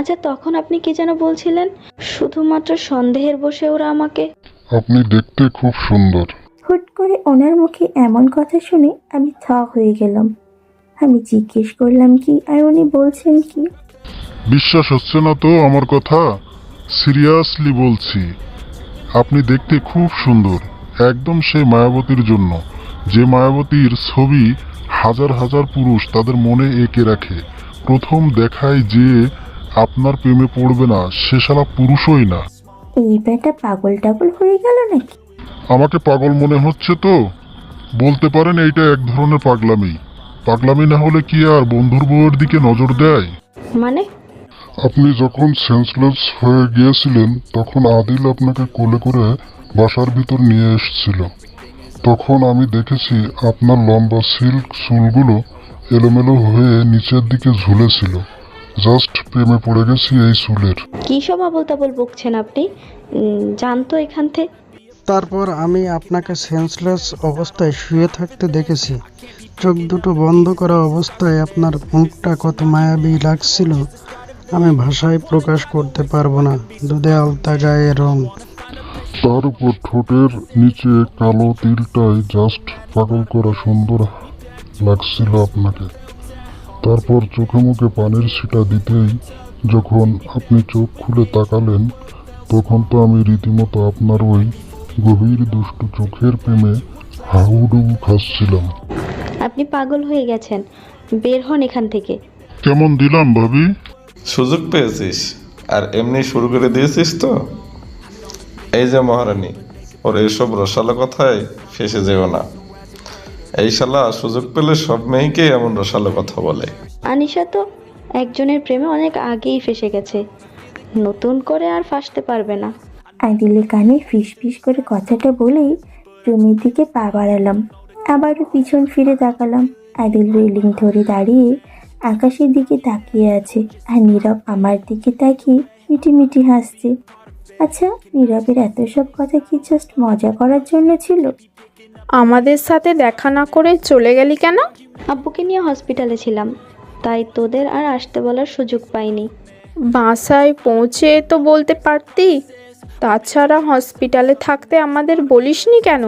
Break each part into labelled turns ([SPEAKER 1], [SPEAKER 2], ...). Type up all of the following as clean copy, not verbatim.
[SPEAKER 1] আচ্ছা, তখন আপনি কি যেন বলছিলেন? শুধুমাত্র সন্দেহের বশে ওরা আমাকে...
[SPEAKER 2] আপনি দেখতে খুব সুন্দর।
[SPEAKER 3] হুট করে ওনার মুখে এমন কথা শুনে আমি থ হয়ে গেলাম। আমি জিজ্ঞেস করলাম কি, আর উনি বলছেন কি?
[SPEAKER 2] বিশ্বাস হচ্ছে না তো আমার কথা? সিরিয়াসলি বলছি, আপনি দেখতে খুব সুন্দর, একদম সেই মায়াবতীর জন্য যে মায়াবতীর ছবি হাজার হাজার পুরুষ তাদের মনে এঁকে রাখে। প্রথম দেখায় যে আপনার প্রেমে পড়বে না সে শালা পুরুষই না।
[SPEAKER 3] এই বেটা পাগল টাগল হয়ে গেল নাকি?
[SPEAKER 2] আমাকে পাগল মনে হচ্ছে তো? বলতে পারেন এইটা এক ধরনের পাগলামি। পাগলামি না হলে কি আর বন্ধুর বউয়ের দিকে নজর দেয়?
[SPEAKER 1] মানে?
[SPEAKER 2] আপনি যখন সেন্সলেস হয়ে গিয়েছিলেন তখন আদিল আপনাকে কোলে করে বাসার ভিতর নিয়ে এসেছিল। তখন আমি দেখেছি আপনার লম্বা সিল্ক চুলগুলো এলোমেলো হয়ে নিচের দিকে ঝুলেছিল। জাস্ট প্রেমে পড়ে গেছি এই চুলের।
[SPEAKER 1] কি সব আবোল তাবোল বকছেন আপনি? জানতো এখান থেকে।
[SPEAKER 4] তারপর আমি আপনাকে সেন্সলেস অবস্থায় শুয়ে থাকতে দেখেছি। চোখ দুটো বন্ধ করা অবস্থায় আপনার মুখটা কত মায়াবী লাগছিল আমি ভাষায় প্রকাশ করতে পারবো না। দুধে আলতা গায়ে রং,
[SPEAKER 2] তার উপর ঠোঁটের নিচে কালো তিলটাই জাস্ট পাগল করা সুন্দর লাগছিল আপনাকে। তারপর চোখে মুখে পানির ছিটা দিতেই যখন আপনি চোখ খুলে তাকালেন তখন তো আমি রীতিমতো আপনার ওই গভীর দুষ্টু চোখের প্রেমে হাবুডুবু খাচ্ছিলাম।
[SPEAKER 1] আপনি পাগল হয়ে গেছেন, বের হন এখান থেকে।
[SPEAKER 2] কেমন দিলাম ভাবি?
[SPEAKER 5] সুযোগ পেয়েছিস আর এমনি শুরু করে দিয়েছিস তো। এই যে মহারানী, ওর এসব রসালো কথায় ফেসে যেও না। এই শালা সুযোগ পেলে সব মেয়েকেই এমন রসালো কথা বলে।
[SPEAKER 1] আনিশা তো একজনের প্রেমে অনেক আগেই ফেসে গেছে, নতুন করে আর ফাঁসতে পারবে না।
[SPEAKER 3] আদিলের কানে ফিস ফিস করে কথাটা বলেই রুমের দিকে পা বাড়ালাম। আবারও পিছন ফিরে তাকালাম। আদিল রেলিং ধরে দাঁড়িয়ে আকাশের দিকে তাকিয়ে আছে, আর নীরব আমার দিকে তাকিয়ে মিটিমিটি হাসছে। আচ্ছা, নীরবের এত সব কথা কি জাস্ট মজা করার জন্য ছিল?
[SPEAKER 6] আমাদের সাথে দেখা না করে চলে গেলি কেন?
[SPEAKER 1] আব্বুকে নিয়ে হসপিটালে ছিলাম, তাই তোদের আর আসতে বলার সুযোগ পাইনি।
[SPEAKER 6] বাসায় পৌঁছে তো বলতে পারতি। তাছাড়া হসপিটালে থাকতে আমাদের বলিসনি কেন?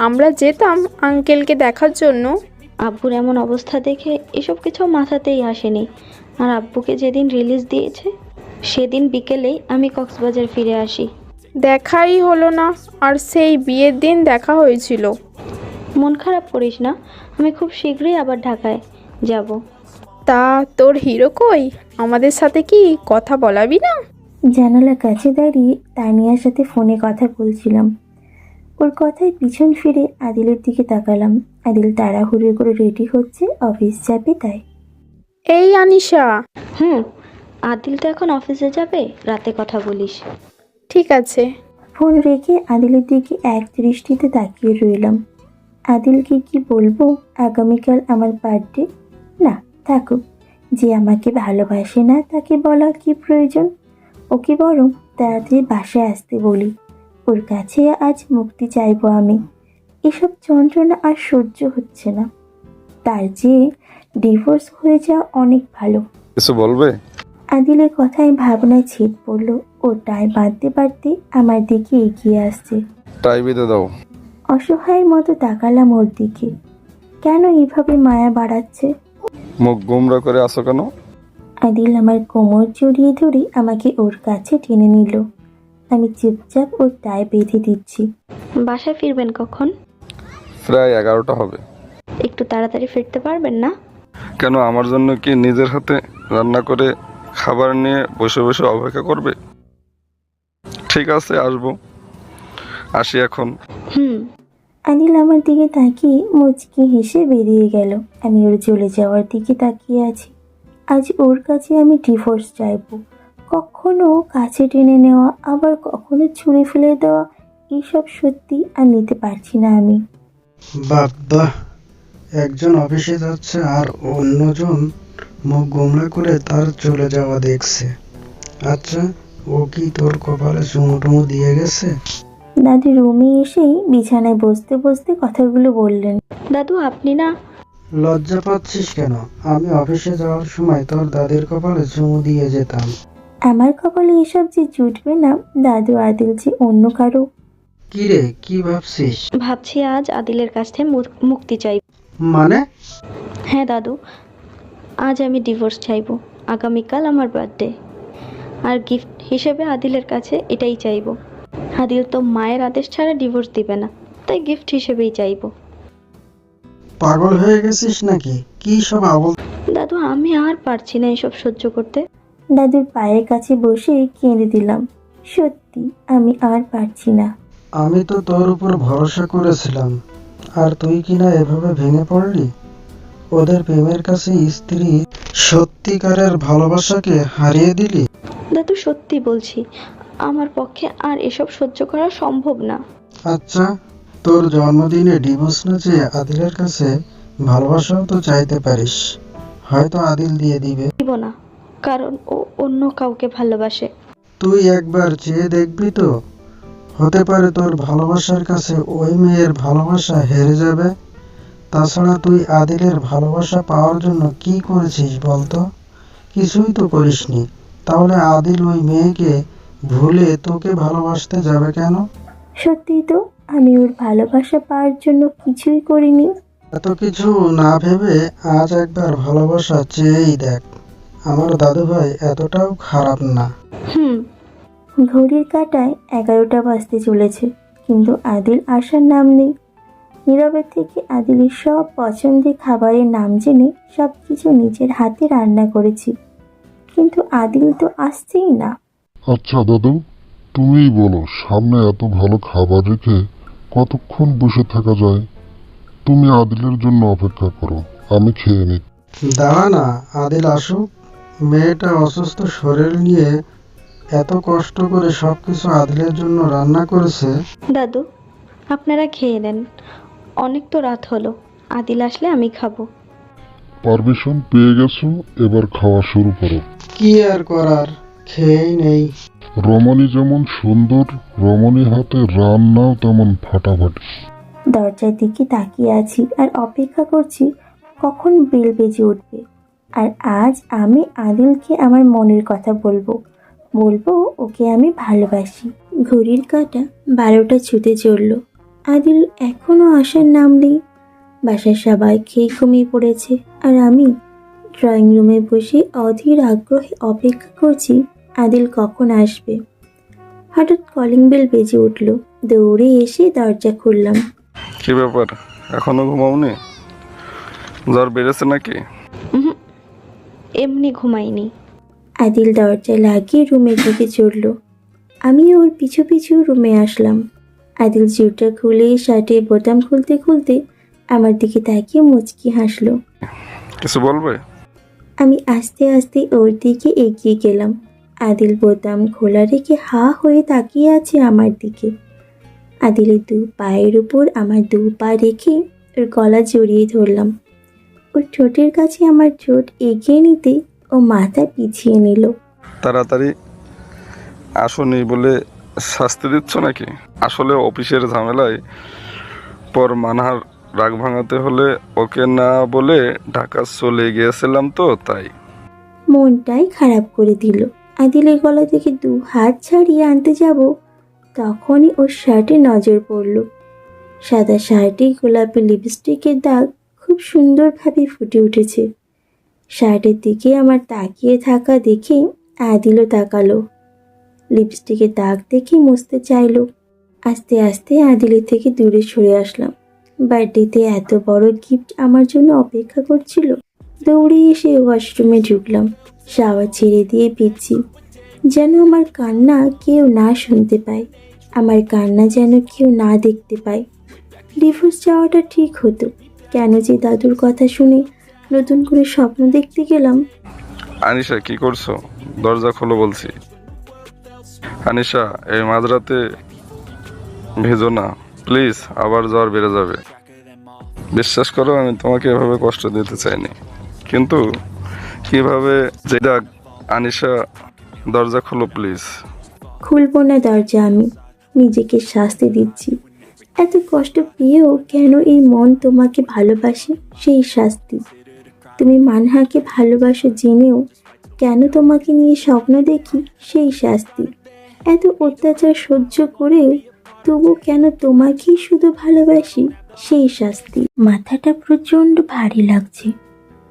[SPEAKER 6] আমরা যেতাম আঙ্কেলকে দেখার জন্য।
[SPEAKER 1] আব্বুর এমন অবস্থা দেখে এসব কিছু মাথাতেই আসেনি। আর আব্বুকে যেদিন রিলিজ দিয়েছে সেদিন বিকেলেই আমি কক্সবাজার ফিরে আসি।
[SPEAKER 6] দেখাই হলো না, আর সেই বিয়ের দিন দেখা হয়েছিল।
[SPEAKER 1] মন খারাপ করিস না, আমি খুব শীঘ্রই আবার ঢাকায় যাব।
[SPEAKER 6] তা তোর হিরো কই? আমাদের সাথে কি কথা বলাবি না?
[SPEAKER 3] জানালার কাছে দাঁড়িয়ে তানিয়ার সাথে ফোনে কথা বলছিলাম। ওর কথায় পিছন ফিরে আদিলের দিকে তাকালাম। আদিল তাড়াহুড়ো করে রেডি হচ্ছে, অফিস যাবে তাই।
[SPEAKER 6] এই আনিশা।
[SPEAKER 1] আদিল তো এখন অফিসে যাবে, রাতে কথা বলিস।
[SPEAKER 6] ঠিক আছে।
[SPEAKER 3] ফোন রেখে আদিলের দিকে এক দৃষ্টিতে তাকিয়ে রইলাম। আদিলকে কি বলবো আগামীকাল আমার বার্থডে? না, থাকুক। যে আমাকে ভালোবাসে না তাকে বলার কি প্রয়োজন? ওকে বরং তাড়াতাড়ি বাসায় আসতে বলি। ওর কাছে আজ মুক্তি চাইবো আমি। এসব যন্ত্রণা আর সহ্য হচ্ছে না। তার চেয়ে ডিভোর্স হয়ে যাওয়া অনেক ভালো।
[SPEAKER 5] কিছু বলবে?
[SPEAKER 3] আদিলের কথায় ভাবনায় ছিট পড়লো। ও টাই বাঁধতে বাঁধতে আমার দিকে এগিয়ে আসছে।
[SPEAKER 5] টাই বেঁধে দাও।
[SPEAKER 3] অসহায়ের মতো তাকালাম ওর দিকে। কেন এইভাবে মায়া বাড়াচ্ছে?
[SPEAKER 5] মুখ গোমরা করে আসো কেন?
[SPEAKER 3] আদিল আমার কোমর জড়িয়ে ধরে আমাকে ওর কাছে টেনে নিল। আমি চুপচাপ ওর টাই বেঁধে দিচ্ছি।
[SPEAKER 1] বাসায় ফিরবেন কখন?
[SPEAKER 5] প্রায় 11টা হবে।
[SPEAKER 1] একটু তাড়াতাড়ি ফিরতে পারবেন না?
[SPEAKER 5] কেন, আমার জন্য কি নিজের হাতে রান্না করে খাবার নিয়ে বসে বসে অপেক্ষা করবে? ঠিক আছে, আসবো। আসি এখন।
[SPEAKER 3] আদিল আমার দিকে তাকিয়ে মুচকি হেসে বেরিয়ে গেল। আমি ওর চলে যাওয়ার দিকে তাকিয়ে আছি। আজ ওর কাছে আমি ডিভোর্স চাইবো। কখনো কাছে টেনে নেওয়া, আবার কখনো ছুঁড়ে ফেলে দেওয়া, এইসব সত্যি আর নিতে পারছি না আমি।
[SPEAKER 4] বাবা, একজন অফিসে যাচ্ছে আর অন্যজন মুখ গোমড়া করে তার চলে যাওয়া দেখছে। আচ্ছা, ও কি তোর কপালে চুমু টুমু দিয়ে গেছে?
[SPEAKER 3] দাদু রুমে এসেই বিছানায় বসতে বসতে কথাগুলো বললেন।
[SPEAKER 1] দাদু, আপনি না...
[SPEAKER 4] লজ্জা পাচ্ছিস কেন? আমি অফিসে যাওয়ার সময় তোর দাদির কপালে চুমু দিয়ে যেতাম।
[SPEAKER 3] আমার কপালে এসব যে জুটবে না, দাদু আদিল যে অন্য কারো।
[SPEAKER 4] কি রে, কি ভাবছিস?
[SPEAKER 1] ভাবছি আজ আদিলের কাছ থেকে মুক্তি চাই।
[SPEAKER 4] মানে?
[SPEAKER 1] হ্যাঁ দাদু, আজ আমি ডিভোর্স চাইবো। আগামীকাল আমার বার্থডে, আর গিফট হিসেবে আদিলের কাছে এটাই চাইবো। আদিল তো মায়ের আদেশ ছাড়া ডিভোর্স দিবে না, তাই গিফট হিসেবেই চাইবো।
[SPEAKER 4] পাগল হয়ে গেছিস নাকি? কি সব আবল।
[SPEAKER 1] দাদু, আমি আর পারছি না এসব সহ্য করতে।
[SPEAKER 3] দাদুর পায়ের কাছে বসে কেঁদে দিলাম। সত্যি আমি আর পারছি না।
[SPEAKER 4] আমি তো তোর উপর ভরসা করেছিলাম, আর তুই কিনা এভাবে ভেঙে পড়লি। ওদের প্রেমের কাছে স্ত্রী সত্যিকারের ভালোবাসাকে হারিয়ে দিলি।
[SPEAKER 1] দাদু, সত্যি বলছি, আমার পক্ষে আর এসব সহ্য করা সম্ভব না।
[SPEAKER 4] আচ্ছা, তোর জন্মদিনে ডিভোর্স না চেয়ে আদিলের কাছে ভালোবাসাও তো চাইতে পারিস, হয়তো আদিল দিয়ে দিবে।
[SPEAKER 1] দিব না, কারণ ও অন্য কাউকে ভালোবাসে।
[SPEAKER 4] তুই একবার চেয়ে দেখবি তো, হতে পারে তোর ভালোবাসার কাছে ওই মেয়ের ভালোবাসা হেরে যাবে। তাছাড়া তুই আদিলের ভালোবাসা পাওয়ার জন্য কি করেছিস বলতো? কিছুই তো করিসনি। তাহলে আদিল ওই মেয়েকে ভুলে তোকে ভালোবাসতে যাবে কেন?
[SPEAKER 3] সত্যি তো, আমি ওর ভালোবাসা পাওয়ার জন্য কিছুই করিনি।
[SPEAKER 4] এত কিছু না ভেবে আজ একবার ভালোবাসা চেয়েই দেখ। আমার দাদুভাই এতটাও খারাপ না।
[SPEAKER 1] হুম।
[SPEAKER 3] ঘড়ির কাঁটায় 11টা বাজতে চলেছে, কিন্তু আদিল আসার নাম নেই। নীরবে থেকে আদিলের সব পছন্দের খাবারের নাম জেনে সব কিছু নিজের হাতে রান্না করেছি, কিন্তু আদিল তো আসছেই না।
[SPEAKER 2] আচ্ছা দাদু, তুমিই বলো, সামনে এত ভালো খাবার রেখে কতক্ষণ বসে থাকা যায়? তুমি আদিলের জন্য অপেক্ষা করো, আমি খেয়ে নিই।
[SPEAKER 4] দাঁড়া না, আদিল আসুক। মেয়েটা অসুস্থ শরীর নিয়ে এত কষ্ট করে সবকিছু আদিলের জন্য রান্না করেছে।
[SPEAKER 1] দাদু, আপনারা খেয়ে নেন, অনেক তো রাত হলো। আদিল আসলে আমি খাবো।
[SPEAKER 2] পারমিশন পেয়ে গেছো, এবার খাওয়া শুরু করো।
[SPEAKER 4] কি আর করার, খেয়েই নেই।
[SPEAKER 2] রমণী যেমন সুন্দর, রমণী হাতে রান্নাও তেমন ফাটাফাটি।
[SPEAKER 3] দরজার দিকে তাকিয়ে আছি আর অপেক্ষা করছি কখন বেল বেজে উঠবে। আর আজ আমি আদিলকে আমার মনের কথা বলবো, ওকে আমি ভালোবাসি। ঘড়ির কাঁটা 12টা ছুতে চলল, আদিল এখনো আসার নাম নেই। বাসার সবাই খেয়ে ঘুমিয়ে পড়েছে, আর আমি ড্রয়িং রুমে বসে অধীর আগ্রহে অপেক্ষা করছি আদিল কখন আসবে। হঠাৎ কলিং বেল বেজে উঠল, দৌড়ে এসে দরজা খুললাম।
[SPEAKER 5] কি ব্যাপার, এখনো ঘুমাওনি? জ্বর বেড়েছে নাকি?
[SPEAKER 1] উহুম, এমনি ঘুমাইনি।
[SPEAKER 3] আদিল দরজা লাগিয়ে রুমের দিকে চলল। আমি ওর পিছু পিছু রুমে আসলাম। আদিল জুতা খুলে শার্টের বোতাম খুলতে খুলতে আমার দিকে তাকিয়ে মুচকি হাসলো।
[SPEAKER 5] কিছু বলবে?
[SPEAKER 3] আমি আস্তে আস্তে ওর দিকে এগিয়ে গেলাম। আদিল বোতাম খোলা রেখে হা হয়ে তাকিয়ে আছে আমার দিকে। আদিলের 2 পায়ের উপর আমার 2 পা রেখে ওর গলা জড়িয়ে ধরলাম। ওর ঠোঁটের কাছে আমার ঠোঁট এগিয়ে নিতে ও মাথা পিছিয়ে নিল।
[SPEAKER 5] তাড়াতাড়ি আসনি বলে শাস্তি দিচ্ছ নাকি? আসলে অফিসের ঝামেলায় পর মানহার রাগ ভাঙাতে হলে ওকে না বলে ঢাকা চলে গিয়েছিলাম তো, তাই।
[SPEAKER 3] মনটাই খারাপ করে দিল। আদিলের গলা থেকে 2 হাত ছাড়িয়ে আনতে যাব, তখনই ওর শার্টে নজর পড়ল। সাদা শার্টে গোলাপি লিপস্টিকের দাগ খুব সুন্দরভাবে ফুটে উঠেছে। শার্টের দিকে আমার তাকিয়ে থাকা দেখে আদিলও তাকালো। লিপস্টিকের দাগ দেখে মুছতে চাইলো। আস্তে আস্তে আদিলের থেকে দূরে সরে আসলাম। বার্থডেতে এত বড় গিফট আমার জন্য অপেক্ষা করছিল। দৌড়ে এসে ওয়াশরুমে ঢুকলাম। শাওয়ার ছেড়ে দিয়ে পিচ্ছি, যেন আমার কান্না কেউ না শুনতে পায়, আমার কান্না যেন কেউ না দেখতে পায়। ডিভোর্স চাওয়াটা ঠিক হতো, কেন যে দাদুর কথা শুনে নতুন করে স্বপ্ন দেখতে গেলাম।
[SPEAKER 5] আনিশা, কি করছো? দরজা খোলো বলছি। আনিশা, এই মাঝরাতে ভেজো না প্লিজ, আবার জ্বর বেড়ে যাবে। বিশ্বাস করো, আমি তোমাকে এভাবে কষ্ট দিতে চাইনি, কিন্তু কিভাবে যে ডাক। আনিশা, দরজা খোলো প্লিজ।
[SPEAKER 3] খুলবো না দরজা, আমি নিজেকে শাস্তি দিচ্ছি। এত কষ্ট পেয়েও কেন এই মন তোমাকে ভালোবাসে, সেই শাস্তি। তুমি মানহাকে ভালোবাসো জেনেও কেন তোমাকে নিয়ে স্বপ্ন দেখি সেই শাস্তি। এত অত্যাচার সহ্য করেও তবু কেন তোমাকেই শুধু ভালোবাসি সেই শাস্তি। মাথাটা প্রচণ্ড ভারী লাগছে,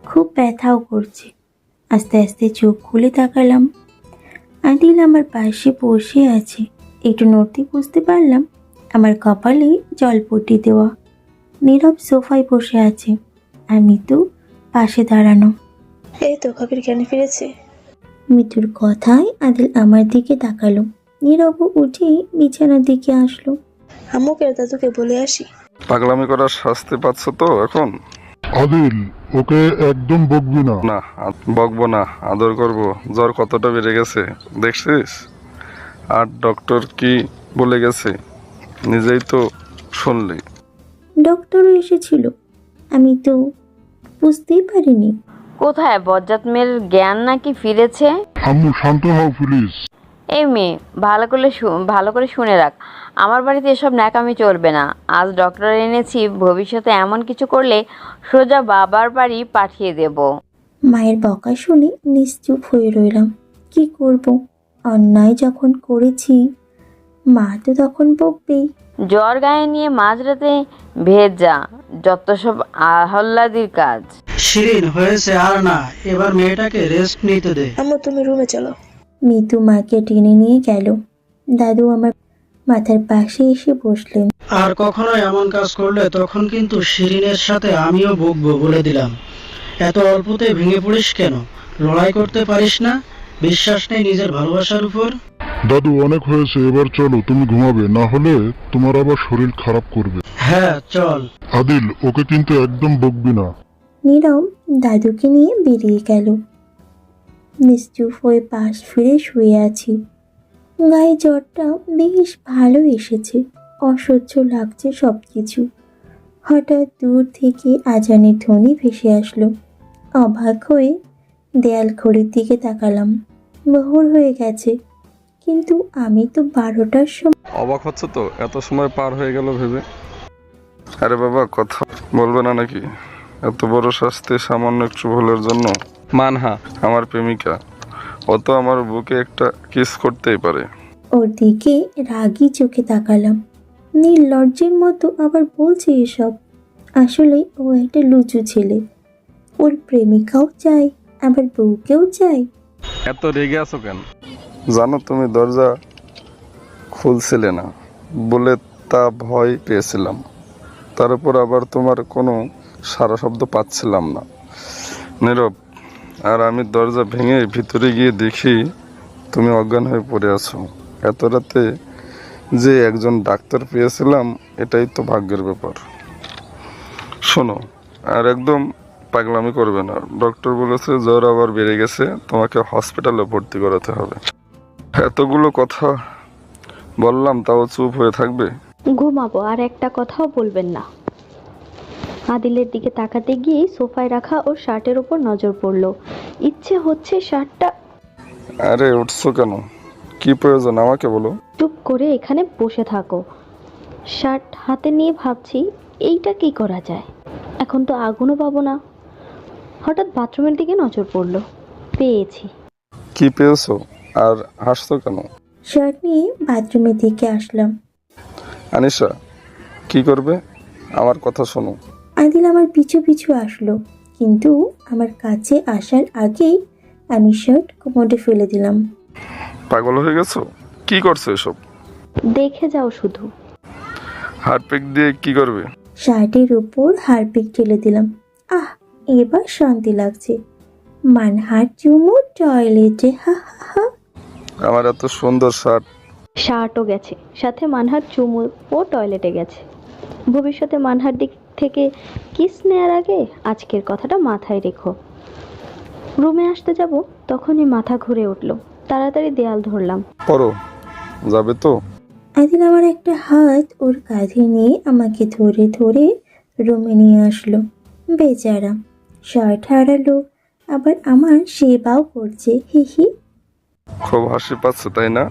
[SPEAKER 3] খুব ব্যথাও করছে। আস্তে আস্তে চোখ খুলে তাকালাম। আদিল আমার পাশে বসে আছে। একটু নড়তে বুঝতে পারলাম আমার কপালে জলপট্টি দেওয়া। নীরব সোফায় বসে আছে আর মিতু পাশে দাঁড়ানো।
[SPEAKER 7] এই তো কবির জ্ঞানে ফিরেছে।
[SPEAKER 3] মিতুর কথায় আদিল আমার দিকে তাকালো। নীরব উঠে বিছানার দিকে আসলো।
[SPEAKER 7] আম্মুকে আর দাদুকে বলে আসি।
[SPEAKER 5] পাগলামি করার শাস্তি পাচ্ছ তো এখন?
[SPEAKER 2] আদিল, ওকে একদম বকবি না।
[SPEAKER 5] না, বকবো না, আদর করব। জ্বর কতটা বেড়ে গেছে দেখছিস? আর ডক্টর কি বলে গেছে নিজেই তো শুনলি।
[SPEAKER 3] ডক্টরও এসেছিল, আমি তো বুঝতেই পারিনি।
[SPEAKER 8] কোথায় বজ্জাত মেয়ের জ্ঞান নাকি ফিরেছে?
[SPEAKER 2] আম্মু শান্ত হও প্লিজ।
[SPEAKER 8] এই মেয়ে, ভালো করে শুনে রাখ, আমার বাড়িতে এসব ন্যাকামি চলবে না। আজ ডক্টর এনেছি, ভবিষ্যতে এমন কিছু করলে সোজা বাবার বাড়ি পাঠিয়ে দেব।
[SPEAKER 3] মায়ের বকা শুনে নিশ্চুপ হয়ে রইলাম। কি করব, অন্যায় যখন করেছি মা তো তখন বকবেই।
[SPEAKER 8] জ্বর গায়ে নিয়ে মাঝরাতে ভেজা, যত সব আহ্লাদির কাজ।
[SPEAKER 4] শিরিন, হয়েছে আর না, এবার মেয়েটাকে রেস্ট নিতে দে।
[SPEAKER 7] আম্মু তুমি রুমে চলো।
[SPEAKER 3] মিতু মাকে টেনে নিয়ে গেল। দাদু আমার মাথার পাশে এসে বসলেন।
[SPEAKER 4] আর কখনো এমন কাজ করলে তখন কিন্তু শিরিনের সাথে আমিও বকবো, বলে দিলাম। এত অল্পতে ভেঙে পড়িস কেন? লড়াই করতে পারিস না? বিশ্বাস নেই নিজের ভালোবাসার উপর?
[SPEAKER 2] দাদু, অনেক হয়েছে, এবার চলো, তুমি ঘুমাবে, না হলে তোমার আবার শরীর খারাপ করবে।
[SPEAKER 4] হ্যাঁ চল।
[SPEAKER 2] আদিল, ওকে কিন্তু একদম বকবি না।
[SPEAKER 3] নীরব দাদুকে নিয়ে বেরিয়ে গেল। নিশ্চুপ হয়ে পাশ ফিরে শুয়ে আছি। গায়ে জ্বরটা বেশ ভালো এসেছে, অসহ্য লাগছে সব কিছু। হঠাৎ দূর থেকে আজানের ধ্বনি ভেসে আসলো। অবাক হয়ে দেয়াল ঘড়ির দিকে তাকালাম। ভোর হয়ে গেছে, কিন্তু আমি তো 12টার সময়।
[SPEAKER 5] অবাক হচ্ছে তো, এত সময় পার হয়ে গেল ভেবে। আরে বাবা, কথা বলবে না নাকি? এত বড় শাস্তি সামান্য একটু ভুলের জন্য? মানহা আমার প্রেমিকা, ও তো আমার বুকে একটা কিস করতেই পারে।
[SPEAKER 3] ওর দিকে রাগী চোখে তাকালাম। নির্লজ্জের মতো আবার বলছে এসব। আসলে ও একটা লুচু ছেলে। ওর প্রেমিকাও চাই, আবার বউকেও চাই।
[SPEAKER 5] এত রেগে আছো কেন? জানো তুমি দরজা খুলছিলে না বলে তা ভয় পেয়েছিলাম। তার উপর আবার তোমার কোনো সারা শব্দ পাচ্ছিলাম না। নীরব, আর আমি দরজা ভেঙে ভিতরে গিয়ে দেখি তুমি অজ্ঞান হয়ে পড়ে আছো। এত রাতে যে একজন ডাক্তার পেয়েছিলাম, এটাই তো ভাগ্যের ব্যাপার। শোনো, আর একদম পাগলামি করবে না। ডক্টর বলেছে জ্বর আবার বেড়ে গেছে, তোমাকে হসপিটালে ভর্তি করাতে হবে। এতগুলো কথা বললাম, তাও চুপ হয়ে থাকবে?
[SPEAKER 1] ঘুমাবো, আর একটা কথাও বলবেন না। আদিলের দিকে তাকাতে গিয়ে সোফায় রাখা ওর শার্টের উপর নজর পড়লো। ইচ্ছে হচ্ছে শার্টটা।
[SPEAKER 5] আরে উঠছো কেন? কি প্রয়োজন আমাকে বলো।
[SPEAKER 1] চুপ করে এখানে বসে থাকো। শার্ট হাতে নিয়ে ভাবছি এইটা কি করা যায়। এখন তো আগুনও পাবো না। হঠাৎ বাথরুমের দিকে নজর পড়লো, পেয়েছি।
[SPEAKER 5] কি পেয়েছো আর হাসছো কেন?
[SPEAKER 3] শার্ট নিয়ে বাথরুমের দিকে আসলাম।
[SPEAKER 5] আনিশা, কি করবে? আমার কথা শোনো।
[SPEAKER 3] আদিল আমার পিছু পিছু আসলো, কিন্তু আমার কাছে আসার আগেই আমি শার্ট কোমরে ফেলে দিলাম।
[SPEAKER 5] পাগল হয়ে গেছো? কি করছো এসব?
[SPEAKER 1] দেখে যাও শুধু।
[SPEAKER 5] হারপিক দিয়ে কি করবে?
[SPEAKER 3] শার্টের উপর হারপিক ঢেলে দিলাম। আহ, এবার শান্তি লাগছে। মানহার চুমু টয়লেটে, হা হা হা।
[SPEAKER 5] আমার এত সুন্দর শার্ট।
[SPEAKER 1] শার্টও গেছে, সাথে মানহার চুমু ও টয়লেটে গেছে। ভবিষ্যতে মানহার দিক থেকে কিস নেয়ার আগে আজকের কথাটা মাথায় রেখো। রুমে আসতে যাব, তখনই মাথা ঘুরে উঠলো। তাড়াতাড়ি দেয়াল ধরলাম।
[SPEAKER 5] পরো, যাবে তো?
[SPEAKER 3] আদিল আমার একটা হাত ওর কাঁধে নিয়ে আমাকে ধরে ধরে রুমে নিয়ে আসলো। বেচারা, শার্ট হারালো, আবার আমার সেবাও করছে, হি হি।
[SPEAKER 5] খুব হাসি পাচ্ছে তাই না?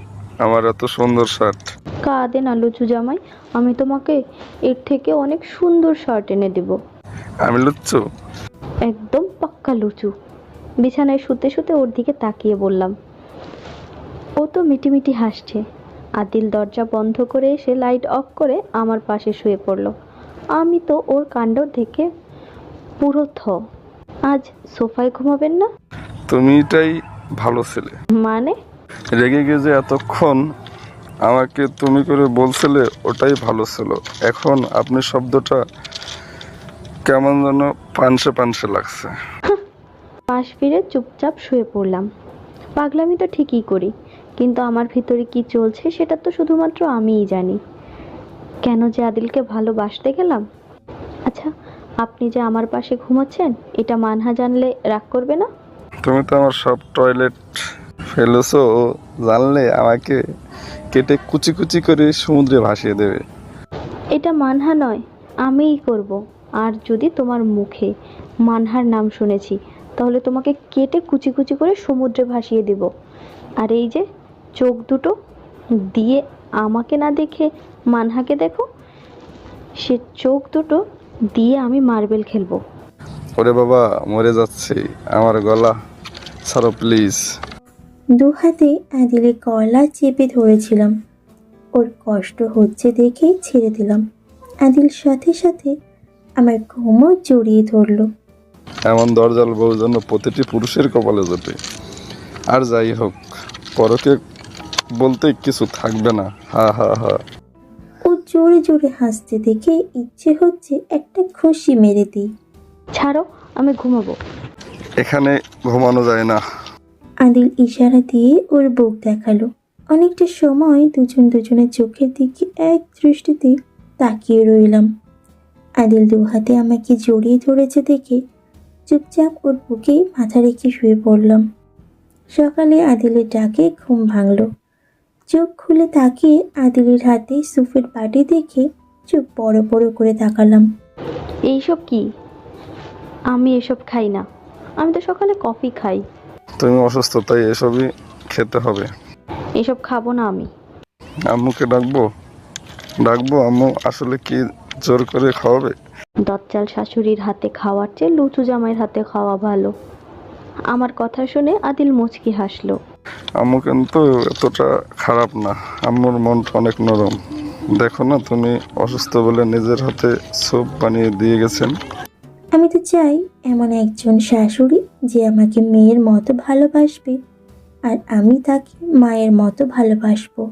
[SPEAKER 5] আমার এত সুন্দর শার্ট।
[SPEAKER 1] কাঁদে না লুচু জামাই, আমি তোমাকে এর থেকে অনেক সুন্দর শার্ট এনে দেব।
[SPEAKER 5] আমি লুচ্ছু?
[SPEAKER 1] একদম পাক্কা লুচু। বিছানায় শুতে শুতে ওর দিকে তাকিয়ে বললাম। ও তো মিটিমিটি হাসছে। আদিল দরজা বন্ধ করে এসে লাইট অফ করে আমার পাশে শুয়ে পড়ল। আমি তো ওর কাণ্ড দেখে পুরো থ। আজ সোফায় ঘুমাবেন না?
[SPEAKER 9] তুমিটাই ভালো ছেলে।
[SPEAKER 1] মানে?
[SPEAKER 9] রেগে গিয়ে যে এতক্ষণ আমাকে তুমি করে বলছিলে ওটাই ভালো ছিল। এখন আপনি শব্দটা কেমন যেন পানসে পানসে লাগছে।
[SPEAKER 1] পাশ ফিরে চুপচাপ শুয়ে পড়লাম। পাগলামি তো ঠিকই করি, কিন্তু আমার ভিতরে কি চলছে সেটা তো শুধুমাত্র আমিই জানি। কেন যে আদিলকে ভালোবাসতে গেলাম। আচ্ছা, আপনি যে আমার পাশে ঘুমাচ্ছেন এটা মানহা জানলে রাগ করবে না?
[SPEAKER 9] তুমি তো আমার সব টয়লেট ফেলেছো, জানলে আমাকে কেটে কুচি কুচি করে সমুদ্রে ভাসিয়ে দেবে।
[SPEAKER 1] এটা মানহা নয়, আমিই করব। আর যদি তোমার মুখে মানহার নাম শুনেছি তাহলে তোমাকে কেটে কুচি কুচি করে সমুদ্রে ভাসিয়ে দেব। আর এই যে চোখ দুটো দিয়ে আমাকে না দেখে মানহাকে দেখো, সে চোখ দুটো দিয়ে আমি মার্বেল খেলবো।
[SPEAKER 9] ওরে বাবা, মরে যাচ্ছে, আমার গলা ছাড়ো প্লিজ।
[SPEAKER 3] দু হাতে আদিলের গলা চেপে ধরেছিলাম। ওর কষ্ট হচ্ছে দেখেই ছেড়ে দিলাম। আদিল সাথে সাথে আমার কোমর জড়িয়ে ধরলো।
[SPEAKER 9] এমন দরজাল বউ যেন প্রতিটি পুরুষের কপালে জোটে। আর যাই হোক, পরকে বলতে কিছু থাকবে না। হা হা হা।
[SPEAKER 3] ও জোরে জোরে হাসতে দেখে ইচ্ছে হচ্ছে একটা খুশি মেরে দিই।
[SPEAKER 1] ছাড়ো, আমি ঘুমাবো।
[SPEAKER 9] এখানে ঘুমানো যায় না।
[SPEAKER 3] আদিল ইশারা দিয়ে ওর বুক দেখালো। অনেকটা সময় দুজন দুজনের চোখের দিকে এক দৃষ্টিতে তাকিয়ে রইলাম। আদিল দু হাতে আমাকে জড়িয়ে ধরেছে দেখে চুপচাপ ওর বুকে মাথা রেখে শুয়ে পড়লাম। সকালে আদিলের ডাকে ঘুম ভাঙল। চোখ খুলে তাকিয়ে আদিলের হাতে সুপের বাটি দেখে চোখ বড় বড় করে তাকালাম।
[SPEAKER 1] এইসব কি? আমি এসব খাই না। আমি তো সকালে কফি খাই।
[SPEAKER 9] তুমি অসুস্থ, তাই এসবই খেতে হবে।
[SPEAKER 1] এসব খাবো না আমি।
[SPEAKER 9] আম্মুকে ডাকবো? আম্মু আসলে কি জোর করে খাওয়াবে?
[SPEAKER 1] দজ্জাল শাশুড়ির হাতে খাওয়ার চেয়ে লুচু জামাইয়ের হাতে খাওয়া ভালো। আমার কথা শুনে আদিল মুচকি হাসলো।
[SPEAKER 9] আম্মু কিন্তু এতটা খারাপ না। আম্মুর মনটা অনেক নরম। দেখো না, তুমি অসুস্থ বলে নিজের হাতে স্যুপ বানিয়ে দিয়ে গেছেন।
[SPEAKER 3] আমি তো চাই এমন একজন শাশুড়ি যে আমাকে মেয়ের মতো ভালোবাসবে আর আমি তাকে মায়ের মতো ভালোবাসবো।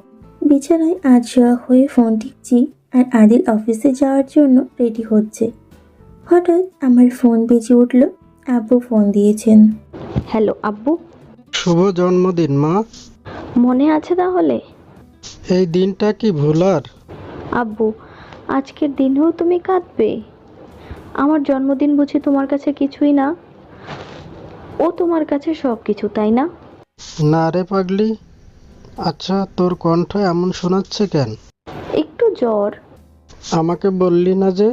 [SPEAKER 3] বিছানায় আজশোয়া হয়ে ফোন টিপছি আর আদিল অফিসে যাওয়ার জন্য রেডি হচ্ছে। হঠাৎ আমার ফোন বেজে উঠল। আব্বু ফোন দিয়েছেন।
[SPEAKER 1] হ্যালো আব্বু।
[SPEAKER 4] শুভ জন্মদিন মা।
[SPEAKER 1] মনে আছে তাহলে?
[SPEAKER 4] এই দিনটা কি ভোলার?
[SPEAKER 1] আব্বু, আজকের দিনেও তুমি কাঁদবে? আমার জন্মদিন বুঝি তোমার কাছে কিছুই না? ও তোমার কাছে সব কিছু, তাই না?
[SPEAKER 4] না রে পাগলি। আচ্ছা, তোর কণ্ঠ এমন শোনাচ্ছে কেন?
[SPEAKER 1] একটু জ্বর।
[SPEAKER 4] আমাকে বললি না যে?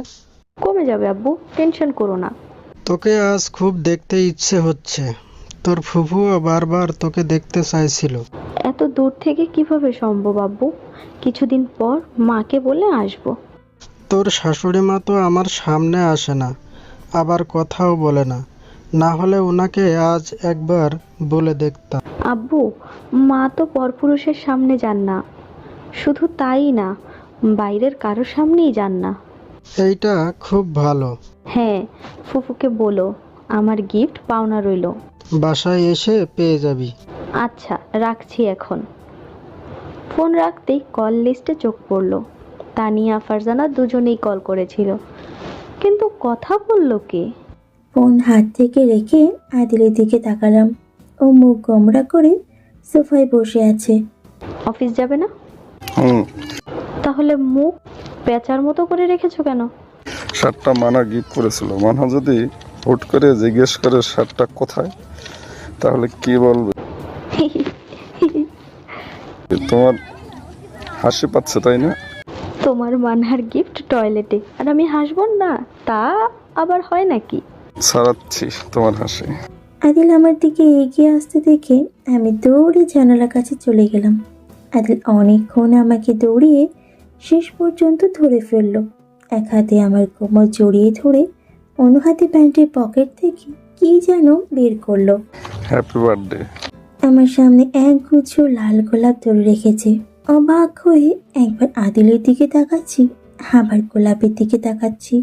[SPEAKER 1] কমে যাবে আব্বু, টেনশন করো না।
[SPEAKER 4] তোকে আজ খুব দেখতে ইচ্ছে হচ্ছে। তোর ফুফুও বারবার তোকে দেখতে চাইছিল।
[SPEAKER 1] এত দূর থেকে কিভাবে সম্ভব আব্বু? কিছুদিন পর মাকে বলে আসবো।
[SPEAKER 4] তোর শাশুড়ি মা তো আমার সামনে আসে না, আবার কথাও বলে না। না হলে ওনাকে আজ একবার বলে দেখতাম।
[SPEAKER 1] আব্বু, মা তো পরপুরুষের সামনে যান না। শুধু তাই না, বাইরের কারোর সামনেই যান না।
[SPEAKER 4] এইটা খুব ভালো।
[SPEAKER 1] হ্যাঁ, ফুফুকে বলো আমার গিফট পাওনা রইলো।
[SPEAKER 4] বাসায় এসে পেয়ে যাবি।
[SPEAKER 1] আচ্ছা, রাখছি এখন। ফোন রাখতেই কল লিস্টে চোখ পড়লো। তানিয়া ফারজানা দুজনেই কল করেছিল, কিন্তু কথা বললো কে?
[SPEAKER 3] ফোন হাত থেকে রেখে আদিলের দিকে তাকালাম। ও মুখ গোমড়া করে সোফায় বসে আছে।
[SPEAKER 1] অফিস যাবে না?
[SPEAKER 9] হুম।
[SPEAKER 1] তাহলে মুখ পেঁচার মতো করে রেখেছো কেন?
[SPEAKER 9] শার্টটা মানা গিফট করেছিল। মানা যদি হুট করে জিজ্ঞেস করে শার্টটা কোথায়, তাহলে কি বলবে? তোমার হাসি পাচ্ছে তাই না?
[SPEAKER 1] তোমার মানহার গিফট টয়লেটে, আর আমি হাসবো না? তা আবার হয় নাকি?
[SPEAKER 9] ছাড়াচ্ছি তোমার হাসি।
[SPEAKER 3] আদিল আমার দিকে এগিয়ে আসতে দেখে আমি দৌড়ে জানালার কাছে চলে গেলাম। আদিল অনেকক্ষণ আমাকে দৌড়িয়ে শেষ পর্যন্ত ধরে ফেললো। এক হাতে আমার কোমর জড়িয়ে ধরে অন্য হাতে প্যান্টের পকেট থেকে কি যেন বের করলো।
[SPEAKER 9] Happy birthday.
[SPEAKER 3] আমার সামনে একগুচ্ছ লাল গোলাপ ধরে রেখেছে। অবাক হয়ে একবার আদিলের দিকে তাকাচ্ছি, আবার গোলাপের দিকে তাকাচ্ছি।